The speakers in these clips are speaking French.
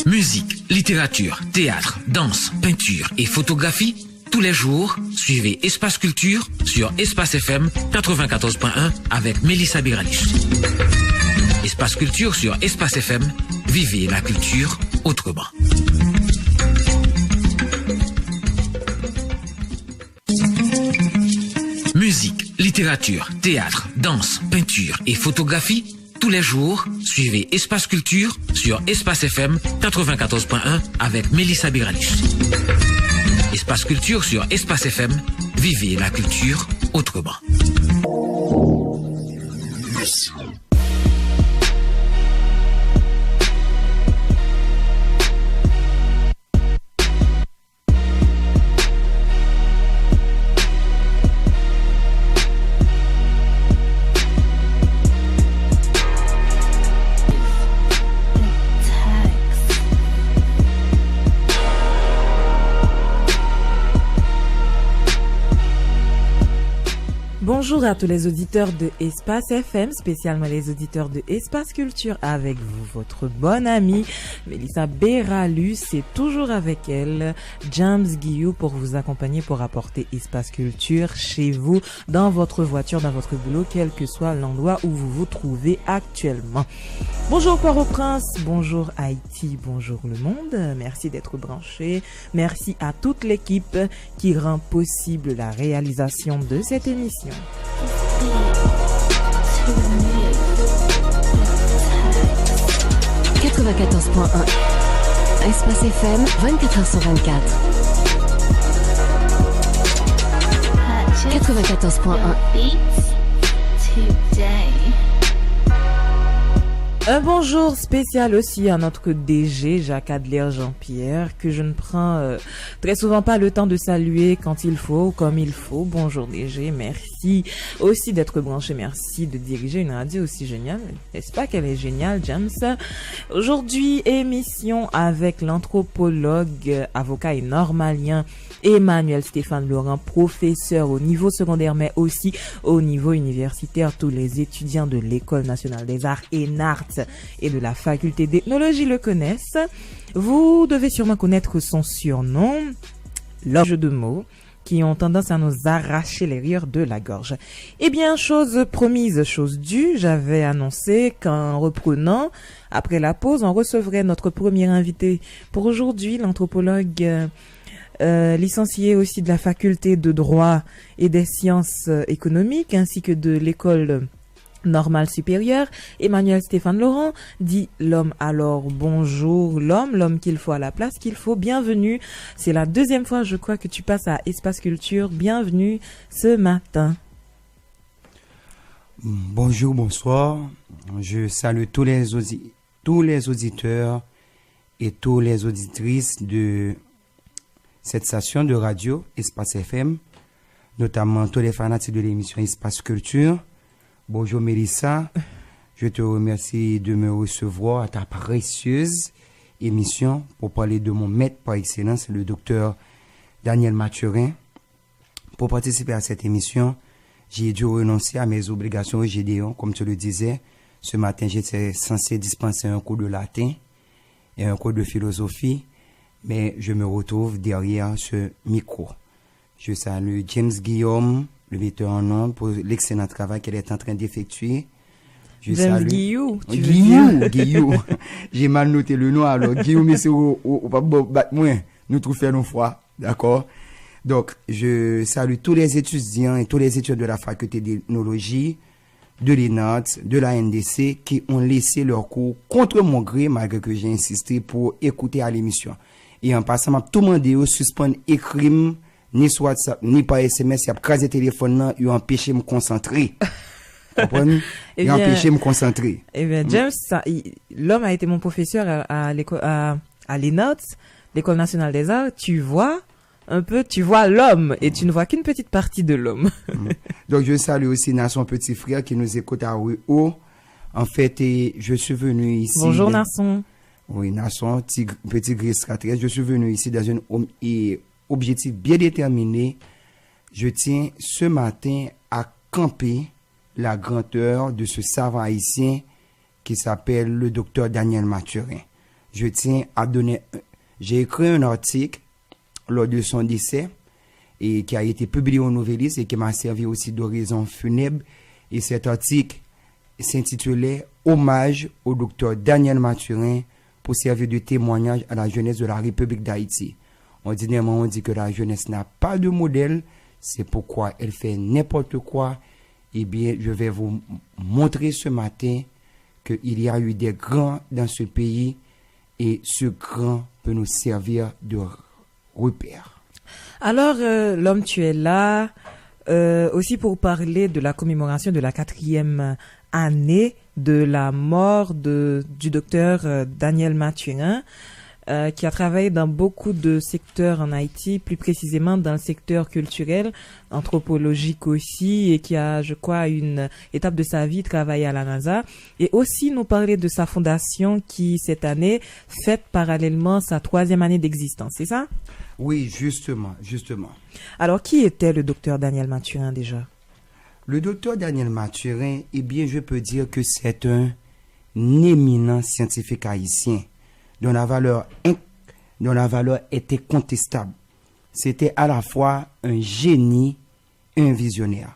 Musique, littérature, théâtre, danse, peinture et photographie, tous les jours, suivez Espace Culture sur Espace FM 94.1 avec Mélissa Biralich. Espace Culture sur Espace FM, vivez la culture autrement. Musique, littérature, théâtre, danse, peinture et photographie, tous les jours, suivez Espace Culture sur Espace FM 94.1 avec Mélissa Biralich. Espace Culture sur Espace FM, vivez la culture autrement. Bonjour à tous les auditeurs de Espace FM, spécialement les auditeurs de Espace Culture. Avec vous, votre bonne amie Mélissa Biralich. C'est toujours avec elle, James Guillou, pour vous accompagner, pour apporter Espace Culture chez vous, dans votre voiture, dans votre boulot, quel que soit l'endroit où vous vous trouvez actuellement. Bonjour Port-au-Prince, bonjour Haïti, bonjour le monde. Merci d'être branchés. Merci à toute l'équipe qui rend possible la réalisation de cette émission. 94.1 Espace FM 24h/24. 94.1 Un bonjour spécial aussi à notre DG Jacques Adler Jean-Pierre, que je ne prends très souvent pas le temps de saluer quand il faut, comme il faut. Bonjour DG, merci aussi d'être branché, merci de diriger une radio aussi géniale. N'est-ce pas qu'elle est géniale, James? Aujourd'hui, émission avec l'anthropologue, avocat et normalien Emmanuel Stéphane Laurent, professeur au niveau secondaire mais aussi au niveau universitaire. Tous les étudiants de l'École nationale des arts ENART et de la faculté d'ethnologie le connaissent. Vous devez sûrement connaître son surnom, l'homme de mots, qui ont tendance à nous arracher les rires de la gorge. Eh bien, chose promise, chose due, j'avais annoncé qu'en reprenant, après la pause, on recevrait notre premier invité pour aujourd'hui, l'anthropologue licencié aussi de la faculté de droit et des sciences économiques ainsi que de l'école normale supérieure, Emmanuel Stéphane Laurent, dit l'homme. Alors bonjour l'homme qu'il faut à la place qu'il faut. Bienvenue, c'est la deuxième fois je crois que tu passes à Espace Culture. Bienvenue ce matin. Bonjour, bonsoir. Je salue tous les auditeurs et toutes les auditrices de cette station de radio Espace FM, notamment tous les fanatiques de l'émission Espace Culture. Bonjour Mélissa, je te remercie de me recevoir à ta précieuse émission pour parler de mon maître par excellence, le docteur Daniel Mathurin. Pour participer à cette émission, j'ai dû renoncer à mes obligations au Gédéon, comme tu le disais. Ce matin, j'étais censé dispenser un cours de latin et un cours de philosophie, mais je me retrouve derrière ce micro. Je salue James Guillaume, le metteur en ondes, pour l'excellent travail qu'elle est en train d'effectuer. Je James salue Guillou, Guillou. J'ai mal noté le nom, alors Guillaume, mais c'est au pas battre moins. Nous trouvons faire nos fois, d'accord? Donc, je salue tous les étudiants et tous les étudiants de la faculté d'ethnologie, de l'ENAT, de la NDC, qui ont laissé leur cours contre mon gré, malgré que j'ai insisté pour écouter à l'émission. Et en passant, m'a tout demandé de suspendre écrit, ni sur WhatsApp, ni par SMS, il a crasé le téléphone, il a empêché de me concentrer. Comprenez? Il a empêché de me concentrer. Eh bien, James, l'homme a été mon professeur à l'école, à l'ENAT, l'École nationale des arts. Tu vois l'homme et tu ne vois qu'une petite partie de l'homme. Donc, je salue aussi Nasson Petit Frère qui nous écoute à Rouault. En fait, je suis venu ici. Bonjour Nasson. Oui, Nasson, petit gris extraterrestre. Je suis venu ici dans un objectif bien déterminé. Je tiens ce matin à camper la grandeur de ce savant haïtien qui s'appelle le docteur Daniel Mathurin. Je tiens à donner... J'ai écrit un article lors de son décès et qui a été publié au Nouvelliste et qui m'a servi aussi d'oraison funèbre. Et cet article s'intitulait « Hommage au docteur Daniel Mathurin pour servir de témoignage à la jeunesse de la République d'Haïti ». Ordinairement, on dit que la jeunesse n'a pas de modèle, c'est pourquoi elle fait n'importe quoi. Eh bien, je vais vous montrer ce matin qu'il y a eu des grands dans ce pays et ce grand peut nous servir de repère. Alors, l'homme, tu es là aussi pour parler de la commémoration de la 4e année de la mort du docteur Daniel Mathurin, qui a travaillé dans beaucoup de secteurs en Haïti, plus précisément dans le secteur culturel, anthropologique aussi, et qui a, je crois, une étape de sa vie travaillé à la NASA. Et aussi nous parler de sa fondation qui, cette année, fête parallèlement sa 3e année d'existence, c'est ça? Oui, justement. Alors, qui était le docteur Daniel Mathurin déjà? Le docteur Daniel Mathurin, eh bien, je peux dire que c'est un éminent scientifique haïtien dont la valeur était contestable. C'était à la fois un génie et un visionnaire.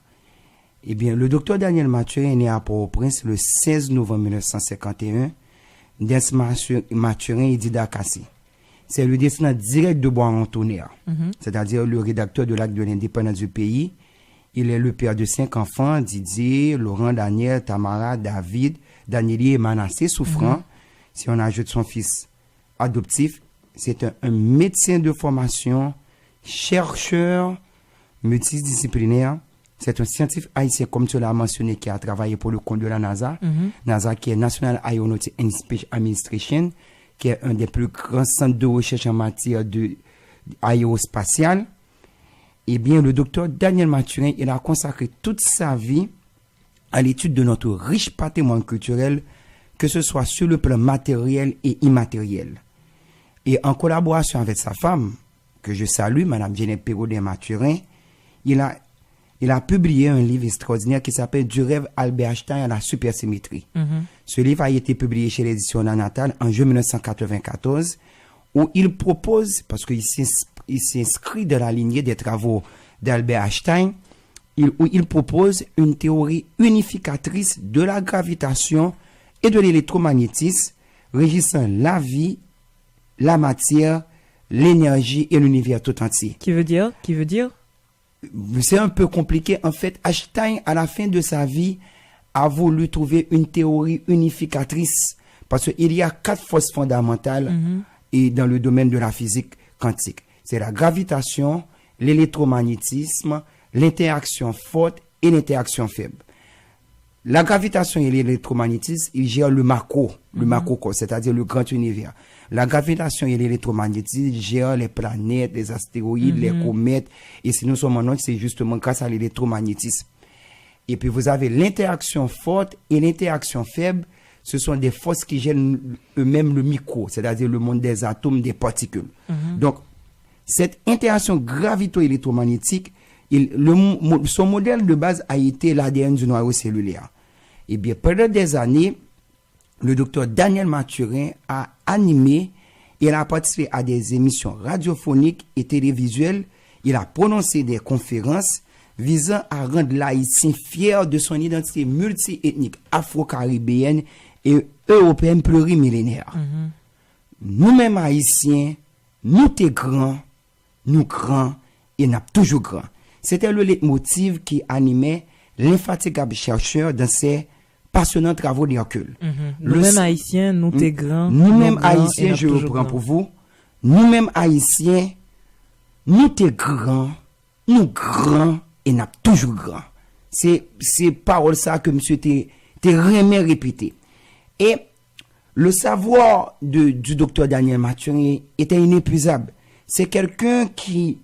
Eh bien, le docteur Daniel Mathurin est né à Port-au-Prince le 16 novembre 1951. Dens Mathurin et Dida Kassi. C'est le descendant direct de Bois-Antonnerre, c'est-à-dire le rédacteur de l'acte de l'indépendance du pays. Il est le père de 5 enfants, Didier, Laurent, Daniel, Tamara, David, Danieli et Manassé souffrant. Si on ajoute son fils adoptif, c'est un médecin de formation, chercheur, multidisciplinaire. C'est un scientifique haïtien, comme tu l'as mentionné, qui a travaillé pour le compte de la NASA. NASA, qui est National Aeronautic and Space Administration, qui est un des plus grands centres de recherche en matière aérospatiale. Eh bien, le docteur Daniel Mathurin, il a consacré toute sa vie à l'étude de notre riche patrimoine culturel, que ce soit sur le plan matériel et immatériel. Et en collaboration avec sa femme, que je salue, Madame Jeannette Pérodin-Mathurin, il a publié un livre extraordinaire qui s'appelle Du rêve Albert Einstein à la supersymétrie. Ce livre a été publié chez l'édition La Natale en juin 1994, où il propose, parce qu'il s'inscrit dans la lignée des travaux d'Albert Einstein, où il propose une théorie unificatrice de la gravitation et de l'électromagnétisme, régissant la vie, la matière, l'énergie et l'univers tout entier. Qui veut dire? C'est un peu compliqué. En fait, Einstein, à la fin de sa vie, a voulu trouver une théorie unificatrice parce qu'il y a 4 forces fondamentales et dans le domaine de la physique quantique. C'est la gravitation, l'électromagnétisme, l'interaction forte et l'interaction faible. La gravitation et l'électromagnétisme, ils gèrent le macro, c'est-à-dire le grand univers. La gravitation et l'électromagnétisme gèrent les planètes, les astéroïdes, les comètes. Et si nous sommes en onde, c'est justement grâce à l'électromagnétisme. Et puis vous avez l'interaction forte et l'interaction faible. Ce sont des forces qui gèrent eux-mêmes le micro, c'est-à-dire le monde des atomes, des particules. Donc, cette interaction gravito-électromagnétique, son modèle de base a été l'ADN du noyau cellulaire. Et bien, pendant des années, le docteur Daniel Mathurin a animé, il a participé à des émissions radiophoniques et télévisuelles, il a prononcé des conférences visant à rendre l'Haïtien fier de son identité multi-ethnique afro-caribéenne et européenne plurimillénaire. Nous-mêmes Haïtiens, nous t'es grands, nous grands et n'a toujours grand. C'était le leitmotiv qui animait l'infatigable chercheur dans ses passionnants travaux d'Hercule. Nous-mêmes Haïtiens, nous t'es grands. Nous-mêmes Haïtiens, je reprends pour vous. Nous-mêmes Haïtiens, nous t'es grands, nous grands et n'a toujours grand. C'est paroles ça que monsieur t'es vraiment répété. Et le savoir du docteur Daniel Mathurin était inépuisable. C'est quelqu'un qui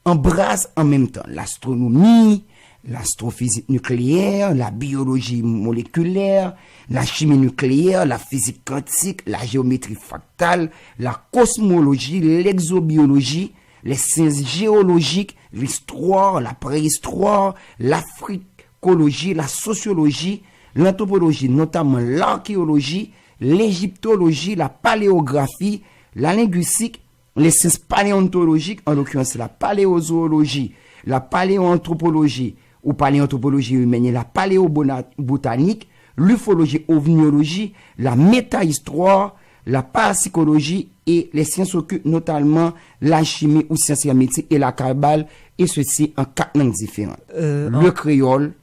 embrasse en même temps l'astronomie, l'astrophysique nucléaire, la biologie moléculaire, la chimie nucléaire, la physique quantique, la géométrie fractale, la cosmologie, l'exobiologie, les sciences géologiques, l'histoire, la préhistoire, l'africologie, la sociologie, l'anthropologie, notamment l'archéologie, l'égyptologie, la paléographie, la linguistique, les sciences paléontologiques, en l'occurrence la paléozoologie, la paléoanthropologie ou paléanthropologie humaine et la paléobotanique, l'ufologie, ovniologie, la métahistoire, la parapsychologie et les sciences occultes, notamment la chimie ou sciences hermétiques et la kabbale, et ceci en 4 langues différentes. Le créole,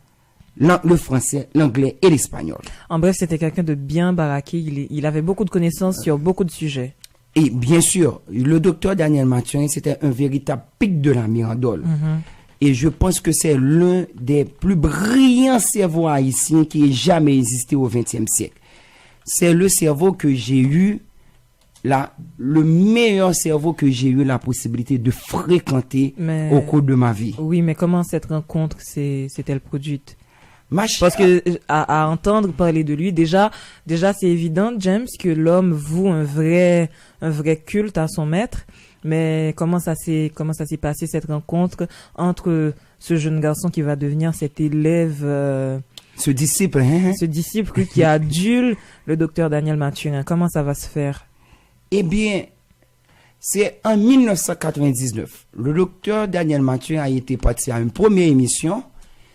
le français, l'anglais et l'espagnol. En bref, c'était quelqu'un de bien baraqué. Il avait beaucoup de connaissances sur beaucoup de sujets. Et bien sûr, le docteur Daniel Mathurin, c'était un véritable pic de la mirandole. Et je pense que c'est l'un des plus brillants cerveaux haïtiens qui ait jamais existé au XXe siècle. C'est le cerveau que j'ai eu, le meilleur cerveau que j'ai eu la possibilité de fréquenter au cours de ma vie. Oui, mais comment cette rencontre s'est-elle produite? Parce que à entendre parler de lui, déjà c'est évident, James, que l'homme voue un vrai culte à son maître. Mais comment ça s'est passé cette rencontre entre ce jeune garçon qui va devenir cet élève, ce disciple qui adule le docteur Daniel Mathurin? Comment ça va se faire? Eh bien, c'est en 1999. Le docteur Daniel Mathurin a été parti à une première émission.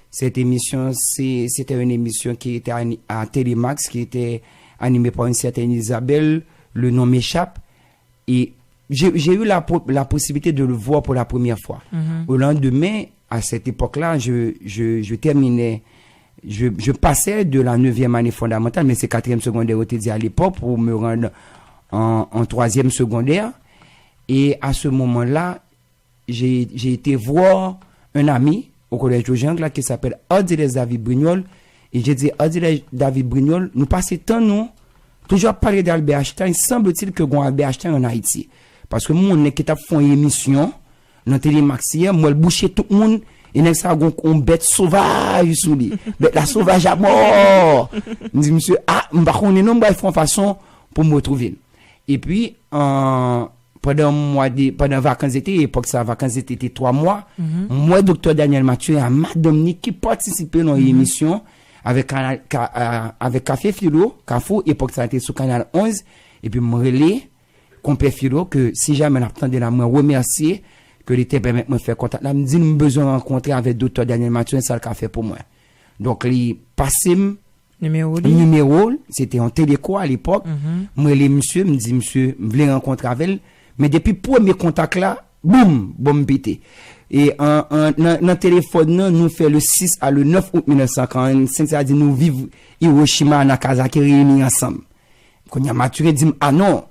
Cette émission, c'était une émission qui était à Télémax, qui était animée par une certaine Isabelle. Le nom m'échappe. Et j'ai eu la possibilité de le voir pour la première fois. Au lendemain, à cette époque-là, je terminais, je passais de la 9e année fondamentale, mais c'est 4e secondaire, on était dit à l'époque, pour me rendre en 3e secondaire. Et à ce moment-là, j'ai été voir un ami au collège de Jungle, qui s'appelle Odilès David Brignol. Et j'ai dit, Odilès David Brignol, nous passons tant, nous, toujours parler d'Albert Einstein, semble-t-il que gon Albert Einstein en Haïti. Parce que moi, on est qui t'a fait une émission, dans Télémax hier, moi, le boucher tout le monde, et n'est-ce pas, on bête sauvage sous lui. Bête la sauvage à mort. Je dis, monsieur, on est non, il faut une façon pour me retrouver. Et puis, pendant vacances d'été, l'époque, ça, vacances d'été, était 3 mois. Moi, docteur Daniel Mathurin, Madame Nick, qui participait dans l'émission, avec Café Philo, Cafou, époque, ça a été sur Canal 11, et puis, me relais, Compé Philo, que si jamais l'attendait là, me remercier, que l'été permet de me faire contact. Là, me dit, nous besoin de rencontrer avec docteur Daniel Mathurin, ça le café pour moi. Donc, il passait numéro, c'était en téléco à l'époque. Moi, les monsieur, me dit, monsieur, je voulais rencontrer avec elle. Mais depuis le premier contact là, boum, bon pété. Et dans le téléphone, nous fait le 6 à le 9 août 1945, c'est-à-dire nous vivons Hiroshima, Nagasaki réunis ensemble. Quand il a maturé, dit, ah non,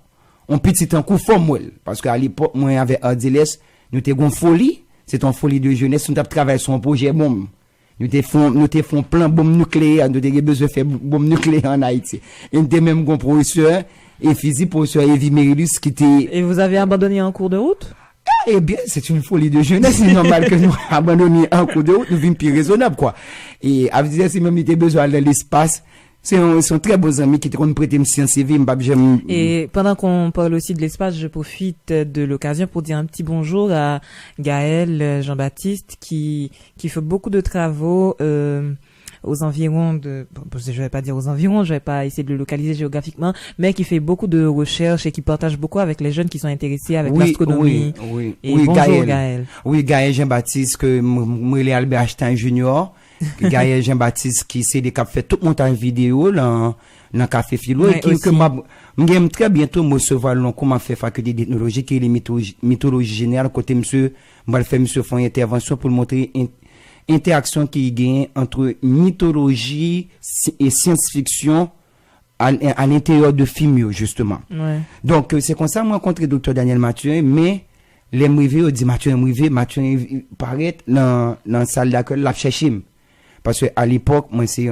on petit un coup formel. Parce qu'à l'époque, moi, avec Odilès, nous étions en folie. C'est une folie de jeunesse. Nous avons travaillé sur un projet bombe. Nous avons fait plein de bombes nucléaires. Nous avons besoin de faire bombes nucléaires en Haïti. Et nous avons même un professeur et physique, professeur Evie Merilus, qui était... Et vous avez abandonné en cours de route? Eh bien, c'est une folie de jeunesse. C'est normal que nous abandonnions en cours de route. Nous vîmes plus raisonnables, quoi. Et avec dire, si même il était besoin de l'espace, sont très beaux amis qui ont prêté me science CV, Et pendant qu'on parle aussi de l'espace, je profite de l'occasion pour dire un petit bonjour à Gaël Jean-Baptiste qui fait beaucoup de travaux aux environs de, je vais pas dire aux environs, je vais pas essayer de le localiser géographiquement, mais qui fait beaucoup de recherches et qui partage beaucoup avec les jeunes qui sont intéressés avec l'astronomie. Oui, bonjour Gaël. Oui, Gaël Jean-Baptiste, que moi, les Albert Einstein Junior. Gaël Jean-Baptiste qui c'est des cap fait tout montage vidéo dans Café Philo et que m'aime très bientôt me recevoir long comment faire faculté d'ethnologie qui est les mythologie générale côté monsieur va faire monsieur faire une intervention pour montrer interaction qui gagne entre mythologie et science-fiction à l'intérieur de films justement. Donc c'est comme ça moi rencontré docteur Daniel Mathurin mais les m'rivé au dit Mathurin paraît dans la salle d'accueil la chercher. Parce que à l'époque, moi, c'est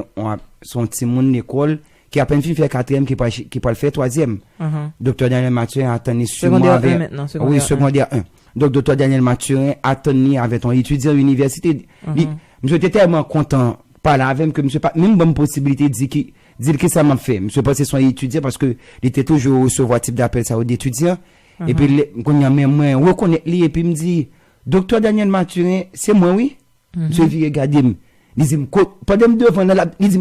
son petit monde d'école qui a peine fait 4e, qui peut le faire 3e. Docteur Daniel Mathurin attendait sur moi avec... Secondaire 1. Donc, docteur Daniel Mathurin attendait avec un étudiant à l'université. Monsieur était tellement content, par là avec que monsieur pas, même bonne possibilité de dire que ça m'a fait. Monsieur passé son étudiant parce que il était toujours recevoir type d'appel ça d'étudiant. Et puis, quand il y a même moi, reconnaître lui, et puis il me dit, docteur Daniel Mathurin, c'est moi, oui? Monsieur vient regarder. Il dit, pendant devant, il dit,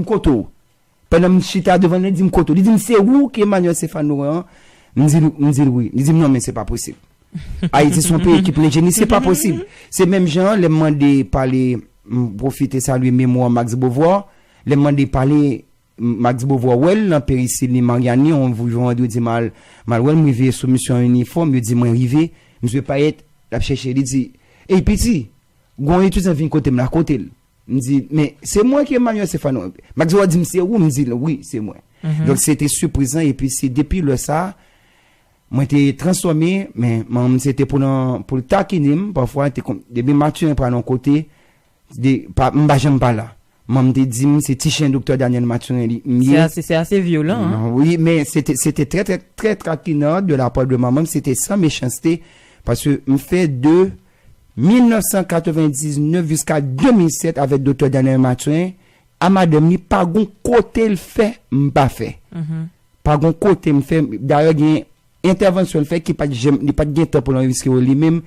Pendant chita devant lui, dit m'koto, il dit c'est où que Emmanuel Stéphane me dit oui. Il dit non mais c'est pas possible. Haïti son pays qui plein génie, c'est pas possible. C'est même gens les demander parler profiter saluer mémoire Max Beauvoir, les demander parler Max Beauvoir well dans Péricile Mariani on vous vendredi mal well me vieux soumission uniforme, me dit moi arrivé, monsieur pas être la chercher, il dit "Hey petit, gon étudiant vient côté me la côté." Me dit mais c'est moi qui Emmanuel Stéphane. Max Beauvoir dit c'est où, me dit oui, c'est moi. Donc c'était surprenant et puis c'est depuis le ça moi j'étais transformé mais c'était pour le taquiner parfois était comme des matins par un côté des pas j'aime pas là moi me dit c'est petit chien docteur Daniel Mathurin c'est assez violent hein? Oui mais c'était très très très taquinant de la part de maman, c'était sans méchanceté parce que me fait de 1999 jusqu'à 2007 avec docteur Daniel Mathurin à madame ni pas gon côté le fait m'pas fait pas gon côté me fait d'ailleurs gain intervention le fait qu'il pas de temps pour l'enregistrer lui-même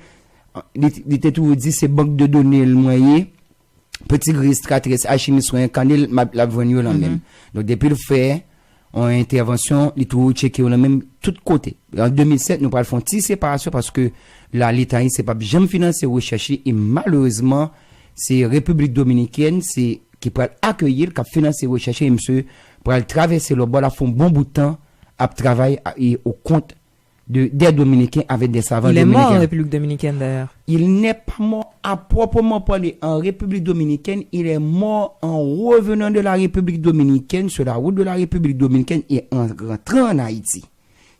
il était tout dit c'est banque de données le moyen petit registratrice alchimie soin canel la venue là même donc depuis le fait en intervention il tout checker là même tout côté en 2007 nous pas font petite séparation parce que là l'état c'est pas jamais financer rechercher et malheureusement c'est République dominicaine c'est qui peut accueillir qui financer rechercher et monsieur pour traverser le bord là font bon bout de temps à travailler au compte des Dominicains avec des savants dominicains. Il est mort en République dominicaine d'ailleurs. Il n'est pas mort à proprement parler en République dominicaine, il est mort en revenant de la République dominicaine sur la route de la République dominicaine et en rentrant en Haïti.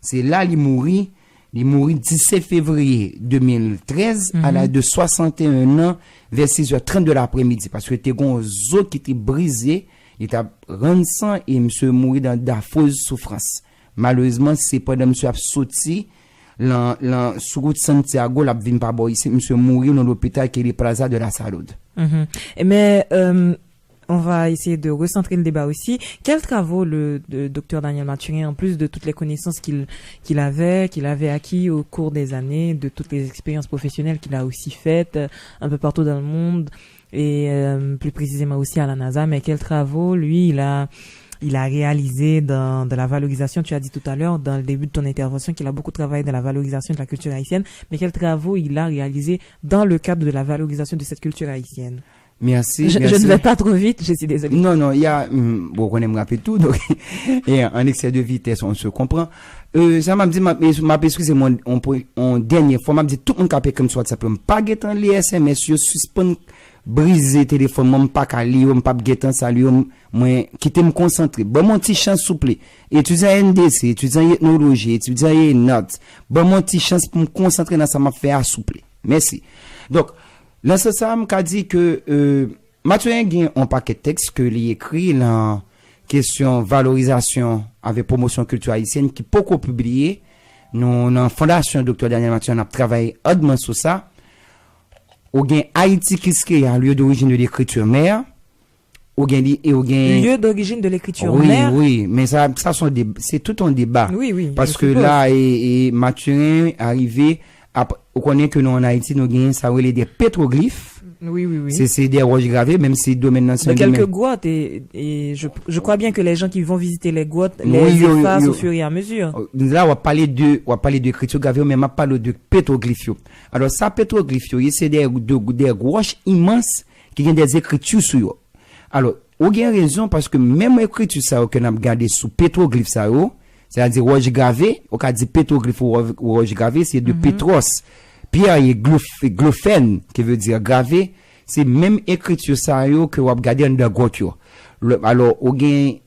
C'est là qu'il mourit 17 février 2013 à l'âge de 61 ans vers 6h30 de l'après-midi parce que était un os qui était brisé, il était rendu sang et monsieur mourit dans d'affreuses souffrances. Malheureusement c'est pendant monsieur a sorti sur route Santiago la vinn pas ici monsieur mourir dans l'hôpital qui est le Plaza de la Salud. Mais on va essayer de recentrer le débat aussi. Quels travaux le docteur Daniel Mathurin, en plus de toutes les connaissances qu'il avait acquis au cours des années, de toutes les expériences professionnelles qu'il a aussi faites un peu partout dans le monde et plus précisément aussi à la NASA, mais quels travaux lui il a réalisé dans la valorisation, tu as dit tout à l'heure, dans le début de ton intervention, qu'il a beaucoup travaillé dans la valorisation de la culture haïtienne, mais quels travaux il a réalisé dans le cadre de la valorisation de cette culture haïtienne? Merci. Je ne vais pas trop vite, je suis désolé. Non, il y a, bon, on aime rappeler tout, donc, et en excès de vitesse, on se comprend. Ça m'a dit, ma excuse, en dernière fois, m'a dit, tout le monde capé comme ça peut pas guetter les SMS, suspend, briser téléphone, moi, pas qu'à lire, pas guetter ça, moi, quitter me concentrer. Bon, mon petit chance, s'il vous plaît. Étudiant NDC, étudiant ethnologie, étudiant notes. Bon, mon petit chance pour me concentrer dans ça m'a fait assouplir. Merci. Donc, là, ça m'a dit que, Mathurin gagne un paquet de textes que il écrit dans question valorisation avec promotion culture haïtienne qui beaucoup publié. Nous, dans Fondation Dr. Daniel Mathurin, on a travaillé hardement sur ça. Ou gain Haïti qui est un lieu d'origine de l'écriture mère. Ou gain lieu d'origine de l'écriture mère. Oui, mais ça c'est tout un débat. Oui. Parce que là, et Mathurin arrivé on connaît que nous en Haïti, nous gagnons ça des pétroglyphes. Oui. C'est des roches gravées, même si domaine national. Quelques grottes et je crois bien que les gens qui vont visiter les grottes les effacent au fur et à mesure. Là, on va parler d'écriture gravée, mais on parle de pétroglyphes. Alors, ça, pétroglyphes, c'est des roches immenses qui ont des écritures sur eux. Alors, on a raison parce que même écriture ça, qu'on a regardé sous pétroglyphes ça, c'est-à-dire roche gravée, on a dit pétroglyphes ou roche gravée, c'est de pétros. Pierre et glophène, qui veut dire gravé, c'est même écriture ça que vous regardez dans la grotte. Alors, on gagne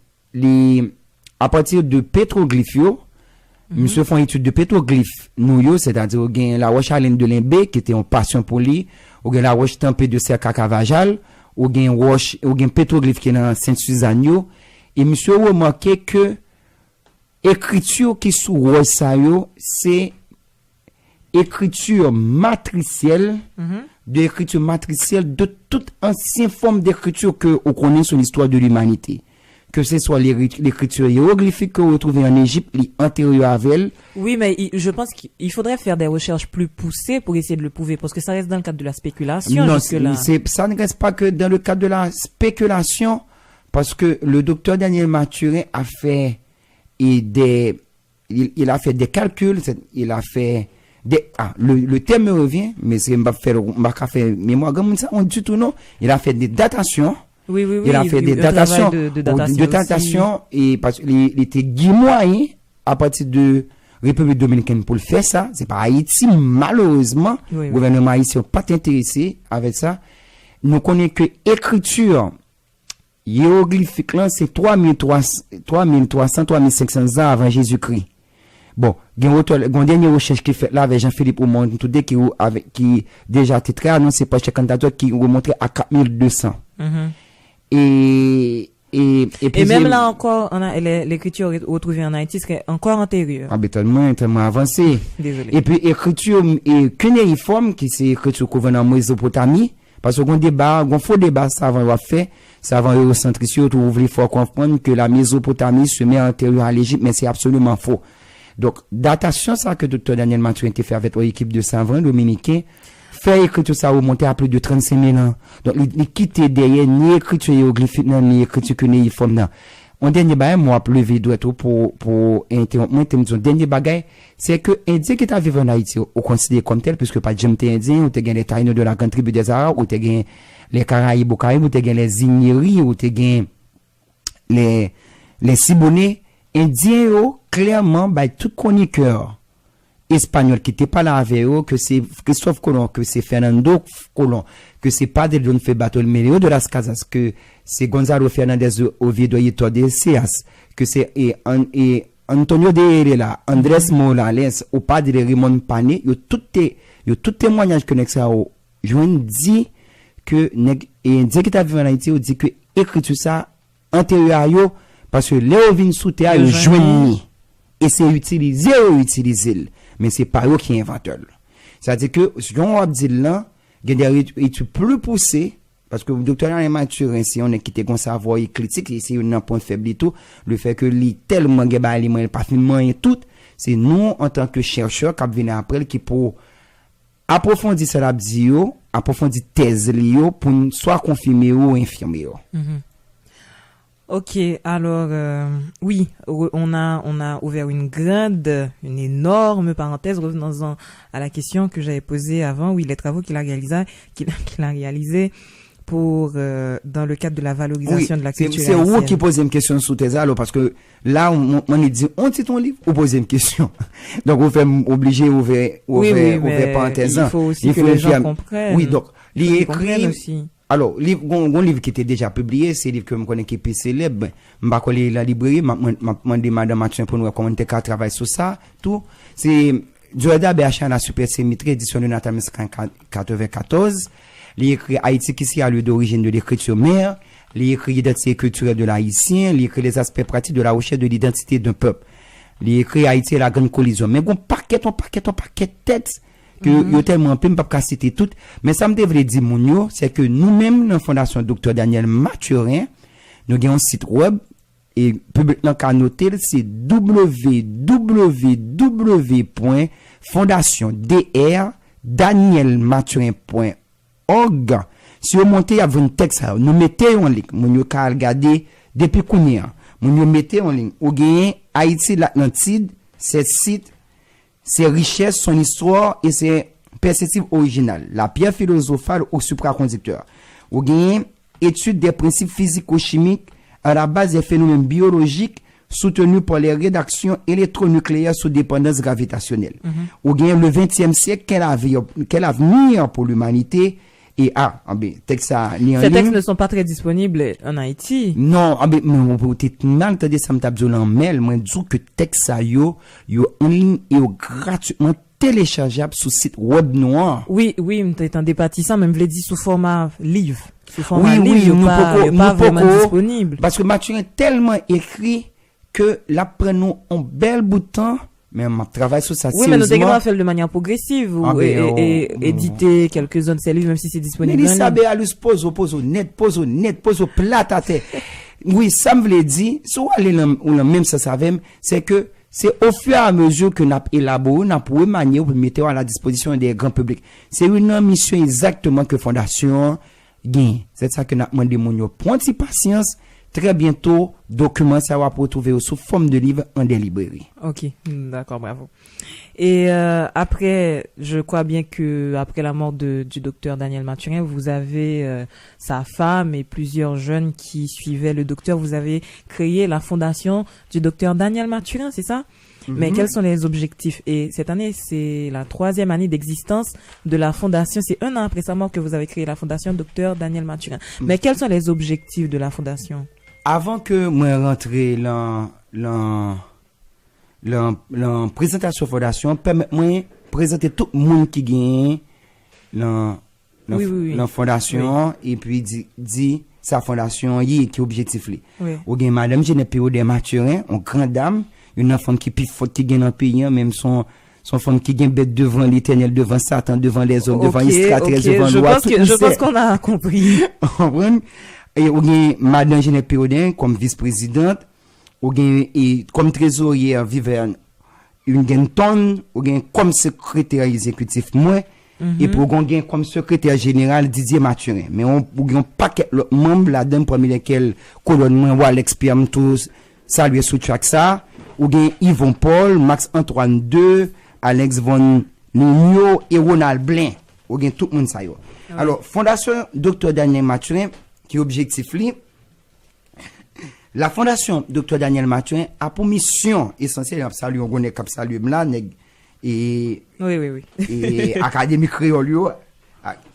à partir de pétroglyphes, monsieur font étude de pétroglyphes, nous, c'est-à-dire, on gagne la roche haleine de Limbé, qui était en passion pour lui, on gagne la roche tempée de Serre Cacavajal, on gagne pétroglyphe qui est dans Saint-Suzanne, et monsieur remarqué que écriture qui sous roche ça c'est écriture matricielle, de l'écriture matricielle de toute ancienne forme d'écriture que on connaît sur l'histoire de l'humanité. Que ce soit l'écriture hiéroglyphique que vous retrouvez en Égypte, l'antérieure à elle. Oui, mais je pense qu'il faudrait faire des recherches plus poussées pour essayer de le prouver, parce que ça reste dans le cadre de la spéculation. Non, ça ne reste pas que dans le cadre de la spéculation, parce que le docteur Daniel Mathurin a fait il a fait des calculs, il a fait le terme me revient, mais c'est m'a faire mémoire comme ça, on dit tout non, il a fait des datations. Oui. Il a fait des datations de datation et parce qu'il était guimoyen à partir de République dominicaine pour le faire ça, c'est pas Haïti malheureusement, le gouvernement haïtien pas intéressé avec ça. Nous connaissons que écriture hiéroglyphique là c'est 3500 ans avant Jésus-Christ. Bon, il y a une dernière recherche qui fait là avec Jean-Philippe Aumont qui déjà été très annoncé par chaque candidat qui remonterait à 4200. Et même là encore, on a l'écriture retrouvée en Haïti, c'est encore antérieure. Ah, ben, tellement avancé. Désolé. Et puis, écriture, cunéiforme, qui c'est écriture qu'on en Mésopotamie, parce qu'on débat, on faut débat, ça avant fait, ça avant eurocentrisme, surtout, il faut comprendre que la Mésopotamie se met antérieure à l'Égypte, mais c'est absolument faux. Donc, datation, ça que Dr. Daniel Mathurin a fait avec l'équipe de savants dominicains, fait écriture ça remonter à plus de 35 000 ans. Donc, il quitte derrière ni écriture hiéroglyphique, ni écriture cunéiforme. Un dernier bagage, moi, pour lever doigt pour interrompre, moi, dernier bagage, c'est que Indien qui est vivre en Haïti, on considère comme tel, puisque pas de indien, ou t'es gagné les Taïnos de la grande tribu des Arabes, ou t'es gagné les Caraïbes, ou t'es gagné les Ignéries, ou t'es gagné les Sibonais, Indiens, clairement, bah, tout chroniqueur espagnol qui n'était pas là avec eux, que c'est Christophe Colomb, que c'est Fernando Colomb, que c'est Padre Don Bartolomeo de las Casas, que c'est Gonzalo Fernandez Oviedo y Tordesillas, que c'est Antonio de Herrera, Andrés Morales, ou Padre Raymond Pané, yo tout témoignage que ça je dit que et dit que t'as vu en Haïti, on dit que écriture ça antérieur parce que Léovin sous terre yo joindre et c'est utilisé mais c'est pas eux qui inventent. C'est-à-dire que si on va dire là, il y a des études plus poussées parce que le docteur Daniel Mathurin, si on est quitté comme ça voix critique, c'est un point faible et tout, le fait que li tellement gaba aliment pas finement et tout, c'est nous en tant que chercheurs qui venir après qui pour approfondir ça l'abdio, approfondir thèse liyo pour soit confirmer ou infirmer. Ok, alors oui, on a ouvert une énorme parenthèse revenons à la question que j'avais posée avant, oui, les travaux qu'il a réalisé pour dans le cadre de la valorisation de la culture. C'est vous qui posez une question sous thèse alors parce que là on dit on tire ton livre ou poser une question. Donc on fait obligé ouvrir parenthèse. Il faut aussi que les gens comprennent. Oui, donc il écrit aussi. Alors, un livre qui était déjà publié, c'est un livre que je connais qui est plus célèbre. Je vais coller la librairie, je vais demander Madame Mathurin pour nous commenter qu'elle travaille sur ça, tout. C'est Jordan BHA la Super Symétrie, édition de Nathan 1994. Il écrit Haïti qui est à lieu d'origine de l'écriture mère. Il écrit l'identité culturelle de l'haïtien. Il écrit les aspects pratiques de la recherche de l'identité d'un peuple. Il écrit Haïti et la grande collision. Mais un paquet de têtes. Que yo tellement peu pas citer tout mais ça me devrait dire mon c'est que nous-mêmes dans fondation Dr Daniel Mathurin nous avons un site web et publiquement qu'à noter c'est www.fondationdrdanielmathurin.org. Si vous montez à un texte nous mettez en ligne mon yo ka regarder depuis combien mon yo mettez en ligne ou gagner Haïti l'Atlantide c'est site ses richesses, son histoire et ses perspectives originales. La pierre philosophale au supraconducteur. Ou gagne étude des principes physico-chimiques à la base des phénomènes biologiques soutenus par les réactions électronucléaires sous dépendance gravitationnelle. Ou gagne le 20e siècle, quel avenir pour l'humanité. Et texte ces textes ne sont pas très disponibles en Haïti. Non, on peut être mal entendre ça en mail, moi dis que texte ça yo en ligne et gratuitement téléchargeable sur site web noir. Oui, m'étant dépatissant même vle dit sous format livre. Sous format livre, nous pas vraiment disponible. Parce que Mathurin tellement écrit que là prend nous un bel bout de temps. Mais on travaille sur ça. Oui, mais nous devons faire de manière progressive et éditer quelques-uns de ces livres, même si c'est disponible. Mais ça, pose au plat à terre. Oui, ça me veut dire, soit même ça savait, c'est que c'est au fur et à mesure que nous élaborons, nous pouvons manier pour mettre à la disposition des grands publics. C'est une mission exactement que Fondation gagne. C'est ça que nous demandons mon patience. très bientôt, document ça va retrouver sous forme de livre en des librairies. Ok, d'accord, bravo. Et après, je crois bien que après la mort du docteur Daniel Mathurin, vous avez sa femme et plusieurs jeunes qui suivaient le docteur. Vous avez créé la fondation du docteur Daniel Mathurin, c'est ça? Mais quels sont les objectifs? Et cette année, c'est la 3e année d'existence de la fondation. C'est 1 an après sa mort que vous avez créé la fondation docteur Daniel Mathurin. Mais quels sont les objectifs de la fondation? Avant que moi rentre la présentation fondation, permettez-moi présenter tout le monde qui gagne la fondation et puis dit sa fondation qui est objectif li. Ou gagne madame Geneviève de Mathurin, une grande dame, une enfant qui plus forte qui gagne dans le pays, même son femme qui gagne bête devant l'Éternel, devant Satan, devant les hommes, devant Israël, devant loi. Je pense qu'on a compris. Et ou gagne madame Geneviève comme vice-présidente, ou gagne comme trésorière Viverne une tonne, ou gagne comme secrétaire exécutif moi. Et pour gagner comme secrétaire général Didier Mathurin. Mais on gagne un paquet de membres là-dedans, parmi lesquels colonnement Alex Pierre tous saluer sous track ça. Ou gagne Yvon Paul, Max Antoine II, Alex Von Nunio et Ronald Blin. Ou gagne tout le monde ça yo. Alors, Fondation Dr Daniel Mathurin, qui objectif li, la Fondation Dr Daniel Mathurin a pour mission essentielle, salut on connaît cap salut là et et académie créole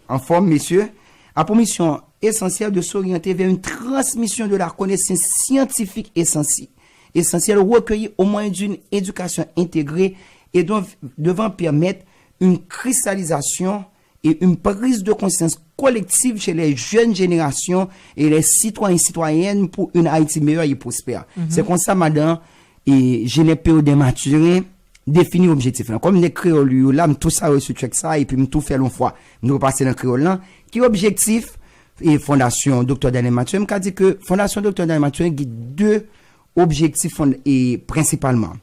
en forme messieurs a pour mission essentielle de s'orienter vers une transmission de la connaissance scientifique essentielle recueillie au moyen d'une éducation intégrée et donc devant permettre une cristallisation et une prise de conscience collective chez les jeunes générations et les citoyens et citoyennes pour une Haïti meilleure et prospère. C'est comme ça madame et Geneviève de Mathurin définir objectif là comme les créoles là tout ça reçu check ça et puis tout faire une fois nous passer dans créole là qui objectif et fondation Dr Daniel Mathurin m'a dit que fondation Dr Daniel Mathurin a 2 objectifs et principalement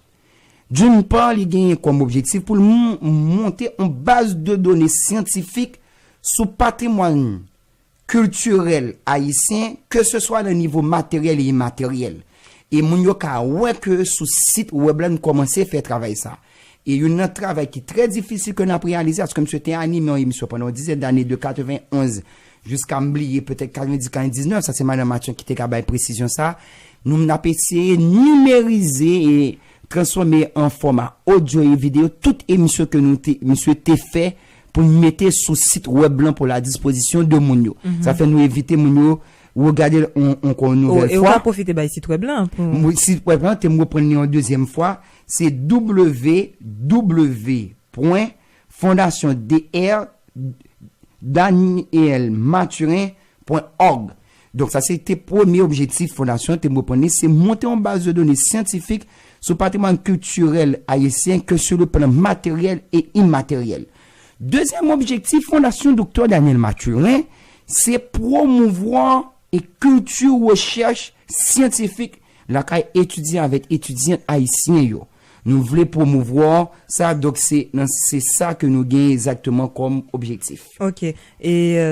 d'une part il gagne comme objectif pour monter une base de données scientifiques sur patrimoine culturel haïtien que ce soit au niveau matériel et immatériel. Et moun yo ka ouais que sous site web là nous commencer faire travail ça. Et il y a un travail qui est très difficile que nous avons réalisé parce que monsieur était animé en émission pendant 10 d'années de 91 jusqu'à m'oublier peut-être 99 ça c'est madame Mathieu qui était capable de précision ça. Nous avons essayé numériser et transformer en format audio et vidéo toute émission que nous monsieur t'ai fait pour mettre sous site web blanc pour la disposition de moun yo. Ça fait nous éviter moun yo regardez encore une nouvelle fois. Et on va profiter de site web là. Site web là, tu me reprendre une deuxième fois, c'est www.fondationdrDanielmathurin.org. Donc ça c'était premier objectif fondation, tu me reprendre, c'est monter en base de données scientifiques sur le patrimoine culturel haïtien que sur le plan matériel et immatériel. Deuxième objectif fondation Dr Daniel Mathurin, c'est promouvoir et culture recherche scientifique la caille étudiant avec étudiants haïtiens yo. Nous voulons promouvoir ça donc c'est ça que nous gagnons exactement comme objectif. OK. Et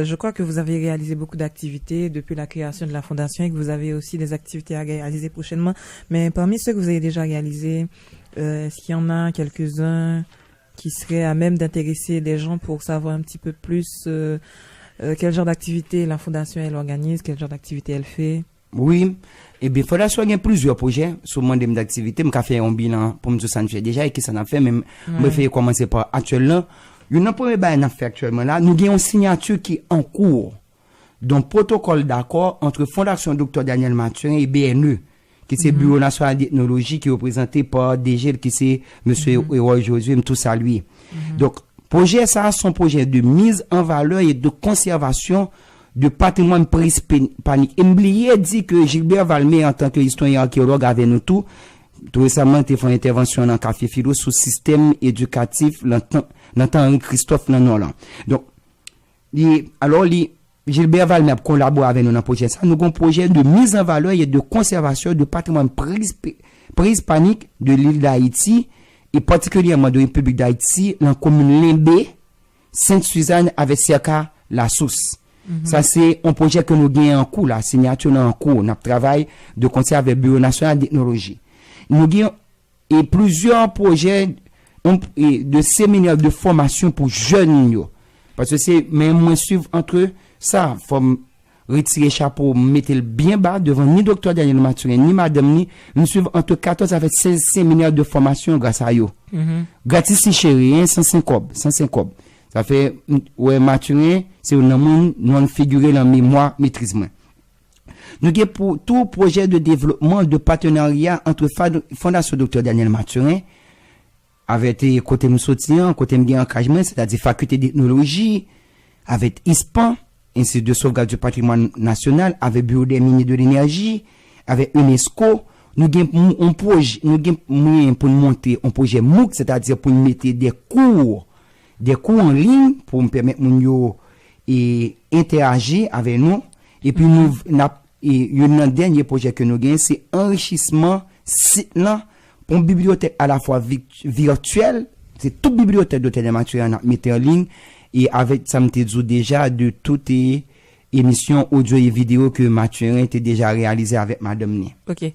je crois que vous avez réalisé beaucoup d'activités depuis la création de la fondation et que vous avez aussi des activités à réaliser prochainement, mais parmi ceux que vous avez déjà réalisés, est-ce qu'il y en a quelques-uns qui seraient à même d'intéresser les gens pour savoir un petit peu plus quel genre d'activité la fondation elle organise, quel genre d'activité elle fait? Oui, et bien fondation a plusieurs projets sur mon thème d'activité, me fait un bilan pour me dire ça fait déjà et qui ça n'a fait même me fait commencer par actuellement. Une premier bail n'a fait actuellement là, nous avons une signature qui est en cours d'un protocole d'accord entre Fondation Dr Daniel Mathurin et BNE qui c'est Bureau national d'ethnologie qui est représenté par DG qui c'est monsieur Roy Josué tout saluer. Donc projet ça son projet de mise en valeur et de conservation de patrimoine préhispanique. Et m'oublier dit que Gilbert Valmé en tant que historien archéologue avec nous tout récemment il fait une intervention dans Café Philo sur système éducatif l'entend Christophe Nanon. Donc Gilbert Valmé a collaboré avec nous dans projet ça. Nous avons un projet de mise en valeur et de conservation de patrimoine préhispanique de l'île d'Haïti et particulièrement de la République d'Haïti, dans la commune Limbé, Sainte-Suzanne avec circa la Source. Ça, c'est un projet que nous gagnons en cours, la signature en cours. Nous travaillons de concert avec le Bureau national de technologie. Nous gagnons et plusieurs projets de séminaires de formation pour jeunes. Parce que c'est, même moi, suivre entre ça, faut retirer chapeau, mettre le bien bas devant ni docteur Daniel Mathurin, ni madame, ni, nous suivons entre 14 avec 16 séminaires de formation grâce à eux. Gratis si chéri, hein, 105 cob. Ça fait, ouais, Mathurin, c'est un monde, nous figuré dans mémoire, maîtrise-moi. Nous avons pour tout projet de développement, de partenariat entre Fondation Dr Daniel Mathurin, avec côté nous soutien, côté nous engagement, c'est-à-dire faculté de technologie, avec ISPAN, Institut de sauvegarde du patrimoine national, avec Bureau des mines de l'énergie, avec UNESCO, nous avons un projet, nous avons pour monter un projet MOOC, c'est-à-dire pour mettre des cours en ligne, pour nous permettre et interagir avec nous. Et puis un dernier projet que nous avons, c'est enrichissement site là pour une bibliothèque à la fois virtuelle, c'est toute bibliothèque de Daniel Mathurin à mettre en ligne, et avec ça me dit déjà de toutes les émissions audio et vidéo que Mathurin était déjà réalisé avec Madame Né. Ok,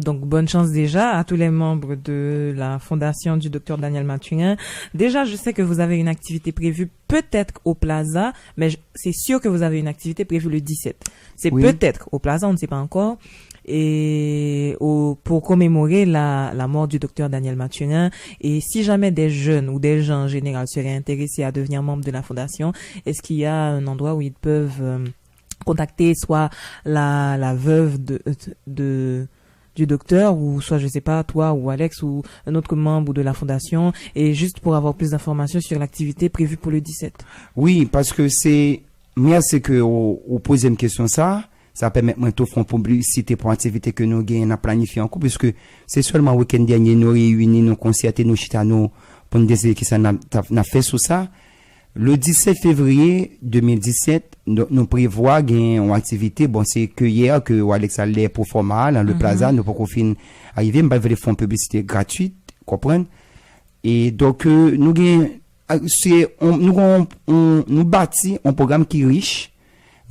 donc bonne chance déjà à tous les membres de la fondation du docteur Daniel Mathurin. Déjà, je sais que vous avez une activité prévue peut-être au Plaza, mais c'est sûr que vous avez une activité prévue le 17. C'est oui. Peut-être au Plaza, on ne sait pas encore. Et pour commémorer la mort du docteur Daniel Mathurin. Et si jamais des jeunes ou des gens en général seraient intéressés à devenir membres de la fondation, est-ce qu'il y a un endroit où ils peuvent contacter soit la veuve du docteur, ou soit, je sais pas, toi ou Alex ou un autre membre de la fondation, et juste pour avoir plus d'informations sur l'activité prévue pour le 17? Oui, parce que merci que vous posez une question ça permet de faire une publicité pour l'activité que nous avons planifié en cours, puisque c'est seulement le week-end dernier, nous réunis, nous concertés, nous chitano, pour nous décider que ça n'a fait sur ça. Le 17 février 2017, nous prévoyons une activité, bon, c'est que hier, que Alex allait pour formal, dans le Plaza, nous pouvons arriver, mais nous faire une publicité gratuite, comprendre. Et donc, nous bâti un programme qui est riche.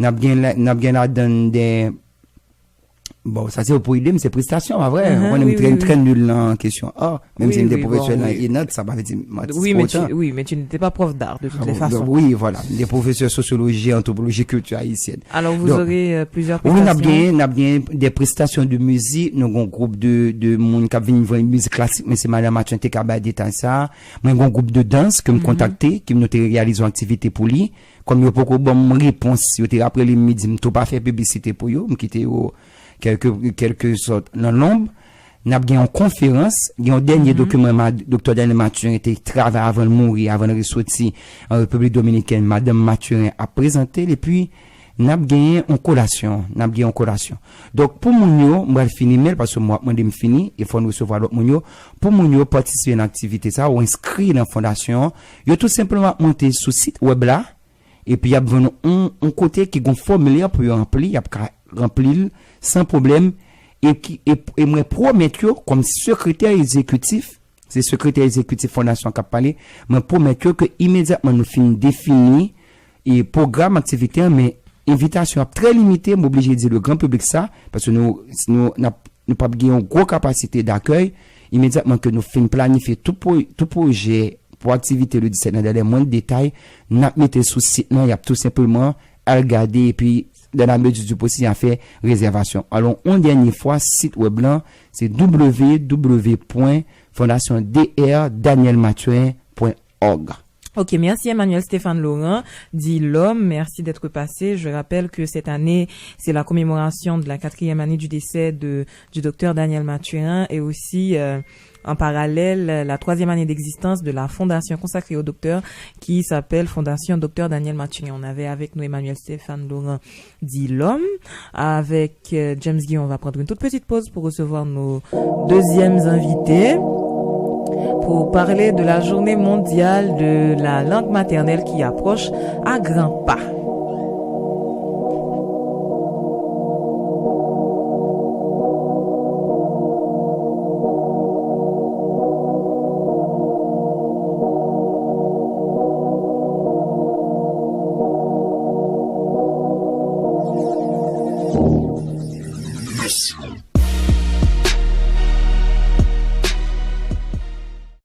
N'a bien là dans des bon ça c'est pour aider mais c'est prestation en vrai on est très nul en question même si des professionnels et notes ça va dire mais tu n'étais pas prof d'art de toutes les façons. Oui, voilà, des professeurs sociologie, anthropologie, culture haïtienne. Alors vous aurez plusieurs prestations. Oui, n'a bien des prestations de musique, nous avons un groupe de monde qui vient voir une musique classique, mais c'est madame Mathieu qui a détaillé ça. Moi un groupe de danse qui me contacté, qui me réalisé une activité pour lui. Comme il y a beaucoup de réponses, après les midi, je n'ai pas fait publicité pour eux, je quitté quelque sorte dans l'ombre. Nous avons une conférence, il y a un dernier document, Dr Daniel Mathurin était travaillé avant de mourir, avant de ressortir en République Dominicaine, Madame Mathurin a présenté, et puis, nous avons gagné en collation, Donc, pour Mounio, je vais finir, parce que moi, je fini, il faut nous recevoir l'autre Mounio. Pour Mounio, participer à une activité, ça, ou inscrire dans la fondation, il y a tout simplement monté sur le site web là, et puis il y a un côté qui est un formulaire pour remplir, sans problème, et moi promettre comme secrétaire exécutif, c'est secrétaire exécutif fondation qui a parlé, moi promettre que immédiatement nous finissons définir et programme activité, mais invitation très limitée, m'oblige de dire le grand public ça, parce que nous pas une grosse capacité d'accueil, immédiatement que nous finissons planifier tout projet pour activité le 17 dans les moins de détails, n'a mis sous site, il y a tout simplement à regarder et puis dans la mesure du possible à faire réservation. Alors, une dernière fois, site web blanc, c'est www.fondationdrdanielmathurin.org. Ok, merci Emmanuel Stéphane Laurent, dit l'homme, merci d'être passé. Je rappelle que cette année, c'est la commémoration de la 4e année du décès du docteur Daniel Mathurin et aussi, en parallèle, la 3e année d'existence de la fondation consacrée au docteur qui s'appelle Fondation Dr Daniel Mathurin. On avait avec nous Emmanuel Stéphane Laurent, dit l'homme. Avec James Guy, on va prendre une toute petite pause pour recevoir nos deuxièmes invités, pour parler de la journée mondiale de la langue maternelle qui approche à grands pas.